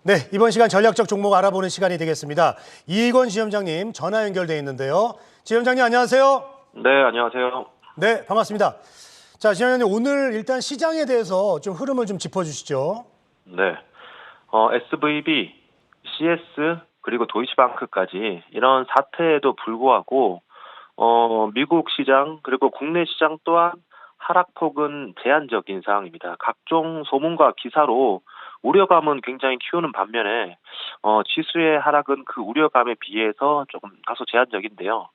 네, 이번 시간 전략적 종목 알아보는 시간이 되겠습니다. 이건 지점장님 전화 연결돼 있는데요. 지점장님 안녕하세요. 네, 안녕하세요. 네, 반갑습니다. 자, 지점장님 오늘 일단 시장에 대해서 좀 흐름을 좀 짚어주시죠. 네, SVB, CS 그리고 도이치방크까지 이런 사태에도 불구하고 미국 시장 그리고 국내 시장 또한 하락폭은 제한적인 상황입니다. 각종 소문과 기사로 우려감은 굉장히 키우는 반면에 지수의 하락은 그 우려감에 비해서 조금 다소 제한적인데요.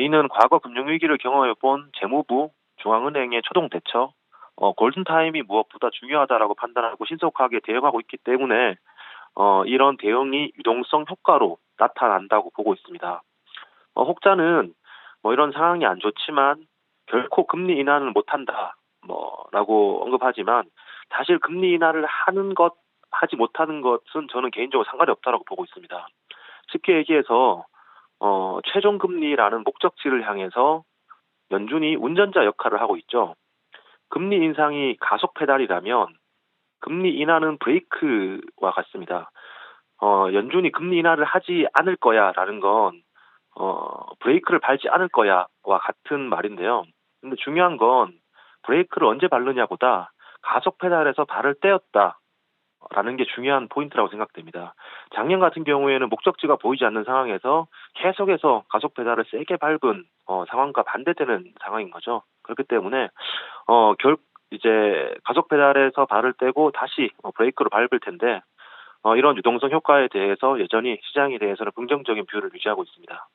이는 과거 금융위기를 경험해본 재무부, 중앙은행의 초동 대처, 골든타임이 무엇보다 중요하다라고 판단하고 신속하게 대응하고 있기 때문에 이런 대응이 유동성 효과로 나타난다고 보고 있습니다. 혹자는 이런 상황이 안 좋지만 결코 금리 인하를 못한다 라고 언급하지만 사실 금리 인하를 하지 못하는 것은 저는 개인적으로 상관이 없다라고 보고 있습니다. 쉽게 얘기해서 최종 금리라는 목적지를 향해서 연준이 운전자 역할을 하고 있죠. 금리 인상이 가속 페달이라면 금리 인하는 브레이크와 같습니다. 연준이 금리 인하를 하지 않을 거야라는 건 브레이크를 밟지 않을 거야와 같은 말인데요. 근데 중요한 건 브레이크를 언제 밟느냐보다 가속 페달에서 발을 떼었다라는 게 중요한 포인트라고 생각됩니다. 작년 같은 경우에는 목적지가 보이지 않는 상황에서 계속해서 가속 페달을 세게 밟은 상황과 반대되는 상황인 거죠. 그렇기 때문에 이제 가속 페달에서 발을 떼고 다시 브레이크로 밟을 텐데 이런 유동성 효과에 대해서 여전히 시장에 대해서는 긍정적인 뷰를 유지하고 있습니다.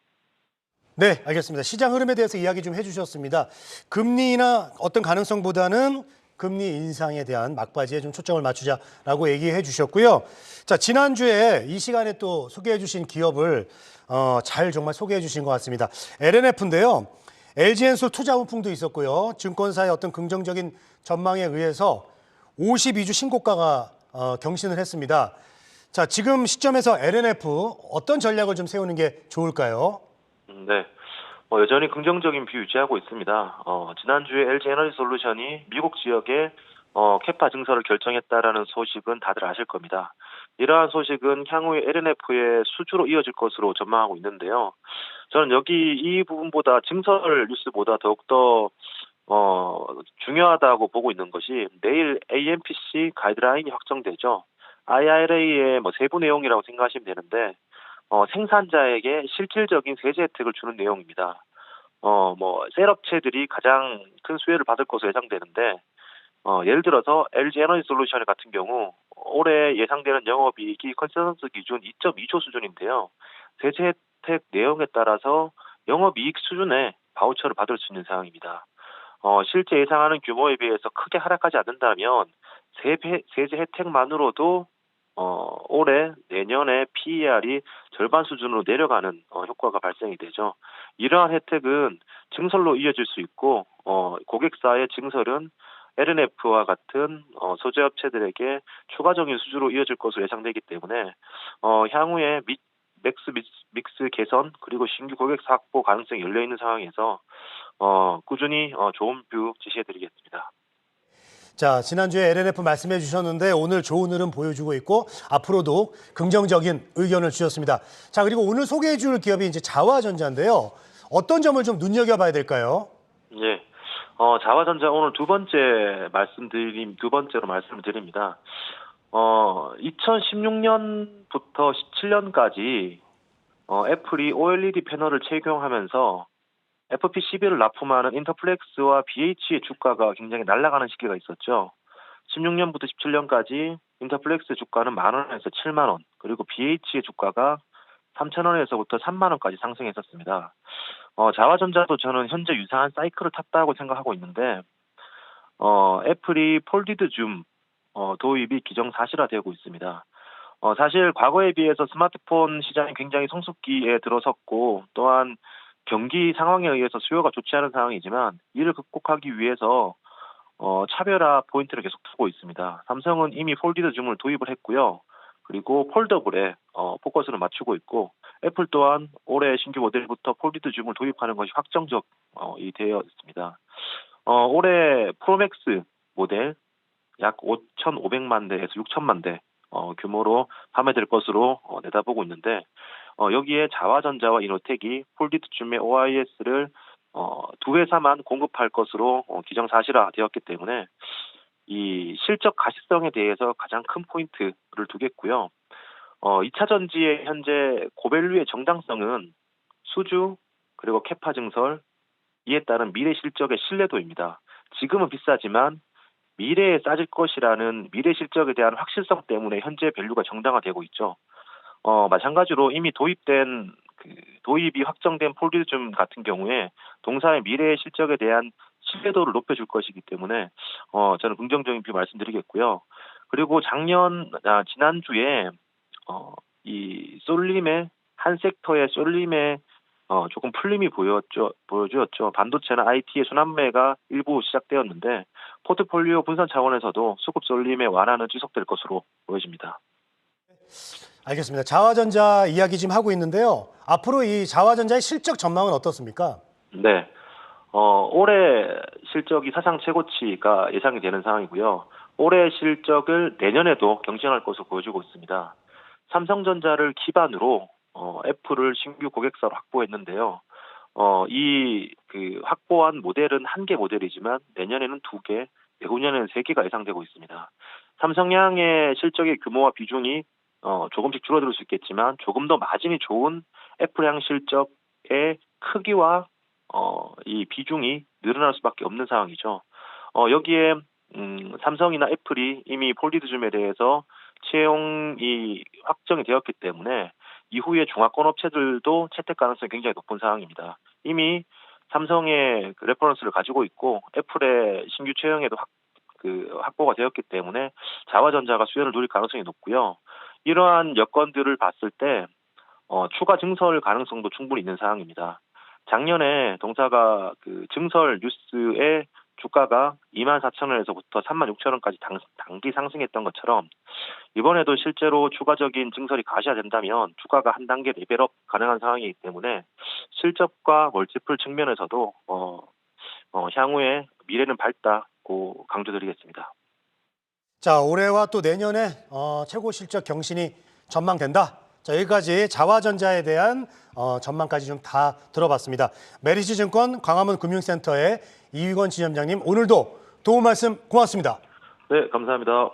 네, 알겠습니다. 시장 흐름에 대해서 이야기 좀 해주셨습니다. 금리나 어떤 가능성보다는 금리 인상에 대한 막바지에 좀 초점을 맞추자라고 얘기해 주셨고요. 자, 지난주에 이 시간에 또 소개해 주신 기업을 잘 정말 소개해 주신 것 같습니다. LNF인데요. LG엔솔 투자 훈풍도 있었고요. 증권사의 어떤 긍정적인 전망에 의해서 52주 신고가가 경신을 했습니다. 자, 지금 시점에서 LNF 어떤 전략을 좀 세우는 게 좋을까요? 네. 여전히 긍정적인 뷰 유지하고 있습니다. 지난주에 LG에너지솔루션이 미국 지역에 캐파 증설을 결정했다라는 소식은 다들 아실 겁니다. 이러한 소식은 향후에 LNF의 수주로 이어질 것으로 전망하고 있는데요. 저는 이 부분보다 증설 뉴스보다 더욱더 중요하다고 보고 있는 것이 내일 AMPC 가이드라인이 확정되죠. IRA의 세부 내용이라고 생각하시면 되는데 생산자에게 실질적인 세제 혜택을 주는 내용입니다. 셀업체들이 가장 큰 수혜를 받을 것으로 예상되는데, 예를 들어서 LG에너지솔루션 같은 경우 올해 예상되는 영업이익이 컨센서스 기준 2.2조 수준인데요. 세제 혜택 내용에 따라서 영업이익 수준의 바우처를 받을 수 있는 상황입니다. 실제 예상하는 규모에 비해서 크게 하락하지 않는다면 세제 혜택만으로도 올해 내년에 PER이 절반 수준으로 내려가는 효과가 발생이 되죠. 이러한 혜택은 증설로 이어질 수 있고 고객사의 증설은 LNF와 같은 소재 업체들에게 추가적인 수주로 이어질 것으로 예상되기 때문에 향후에 믹스 개선 그리고 신규 고객사 확보 가능성이 열려 있는 상황에서 꾸준히 좋은 뷰 지시해드리겠습니다. 자, 지난주에 LNF 말씀해 주셨는데 오늘 좋은 흐름 보여주고 있고 앞으로도 긍정적인 의견을 주셨습니다. 자, 그리고 오늘 소개해 줄 기업이 이제 자화전자인데요. 어떤 점을 좀 눈여겨봐야 될까요? 예. 자화전자 오늘 두 번째로 말씀을 드립니다. 2016년부터 17년까지 애플이 OLED 패널을 채용하면서 FP11을 납품하는 인터플렉스와 BH의 주가가 굉장히 날아가는 시기가 있었죠. 16년부터 17년까지 인터플렉스 주가는 10,000원에서 70,000원, 그리고 BH의 주가가 3,000원에서부터 30,000원까지 상승했었습니다. 자화전자도 저는 현재 유사한 사이클을 탔다고 생각하고 있는데, 애플이 폴디드 줌 도입이 기정사실화되고 있습니다. 사실 과거에 비해서 스마트폰 시장이 굉장히 성숙기에 들어섰고 또한 경기 상황에 의해서 수요가 좋지 않은 상황이지만 이를 극복하기 위해서 차별화 포인트를 계속 두고 있습니다. 삼성은 이미 폴디드 줌을 도입을 했고요. 그리고 폴더블에 포커스를 맞추고 있고 애플 또한 올해 신규 모델부터 폴디드 줌을 도입하는 것이 확정적이 되어 있습니다. 올해 프로맥스 모델 약 5,500만 대에서 6,000만 대 규모로 판매될 것으로 내다보고 있는데 여기에 자화전자와 이노텍이 폴디드줌의 OIS를 두 회사만 공급할 것으로 기정사실화되었기 때문에 이 실적 가시성에 대해서 가장 큰 포인트를 두겠고요. 2차 전지의 현재 고밸류의 정당성은 수주 그리고 캐파 증설 이에 따른 미래 실적의 신뢰도입니다. 지금은 비싸지만 미래에 싸질 것이라는 미래 실적에 대한 확실성 때문에 현재 밸류가 정당화되고 있죠. 마찬가지로 이미 도입이 확정된 폴리즘 같은 경우에 동사의 미래 실적에 대한 신뢰도를 높여줄 것이기 때문에 저는 긍정적인 뷰 말씀드리겠고요. 그리고 지난주에 이 쏠림의 한 섹터의 쏠림의 조금 풀림이 보여주었죠. 반도체나 IT의 순환매가 일부 시작되었는데 포트폴리오 분산 차원에서도 수급 쏠림의 완화는 지속될 것으로 보여집니다. 알겠습니다. 자화전자 이야기 지금 하고 있는데요. 앞으로 이 자화전자의 실적 전망은 어떻습니까? 네. 올해 실적이 사상 최고치가 예상이 되는 상황이고요. 올해 실적을 내년에도 경신할 것으로 보여지고 있습니다. 삼성전자를 기반으로 애플을 신규 고객사로 확보했는데요. 이 확보한 모델은 한 개 모델이지만 내년에는 2개, 내후년에는 3개가 예상되고 있습니다. 삼성향의 실적의 규모와 비중이 조금씩 줄어들 수 있겠지만 조금 더 마진이 좋은 애플향 실적의 크기와 이 비중이 늘어날 수밖에 없는 상황이죠. 여기에 삼성이나 애플이 이미 폴디드줌에 대해서 채용이 확정이 되었기 때문에 이후에 중화권 업체들도 채택 가능성이 굉장히 높은 상황입니다. 이미 삼성의 레퍼런스를 가지고 있고 애플의 신규 채용에도 확보가 되었기 때문에 자화전자가 수혜를 누릴 가능성이 높고요. 이러한 여건들을 봤을 때 추가 증설 가능성도 충분히 있는 상황입니다. 작년에 동사가 증설 뉴스의 주가가 24,000원에서부터 36,000원까지 단기 상승했던 것처럼 이번에도 실제로 추가적인 증설이 가시화된다면 주가가 한 단계 레벨업 가능한 상황이기 때문에 실적과 멀티플 측면에서도 향후에 미래는 밝다고 강조드리겠습니다. 자, 올해와 또 내년에 최고 실적 경신이 전망된다. 자, 여기까지 자화전자에 대한 전망까지 좀 다 들어봤습니다. 메리츠증권 광화문 금융센터의 이휘건 지점장님, 오늘도 도움 말씀 고맙습니다. 네, 감사합니다.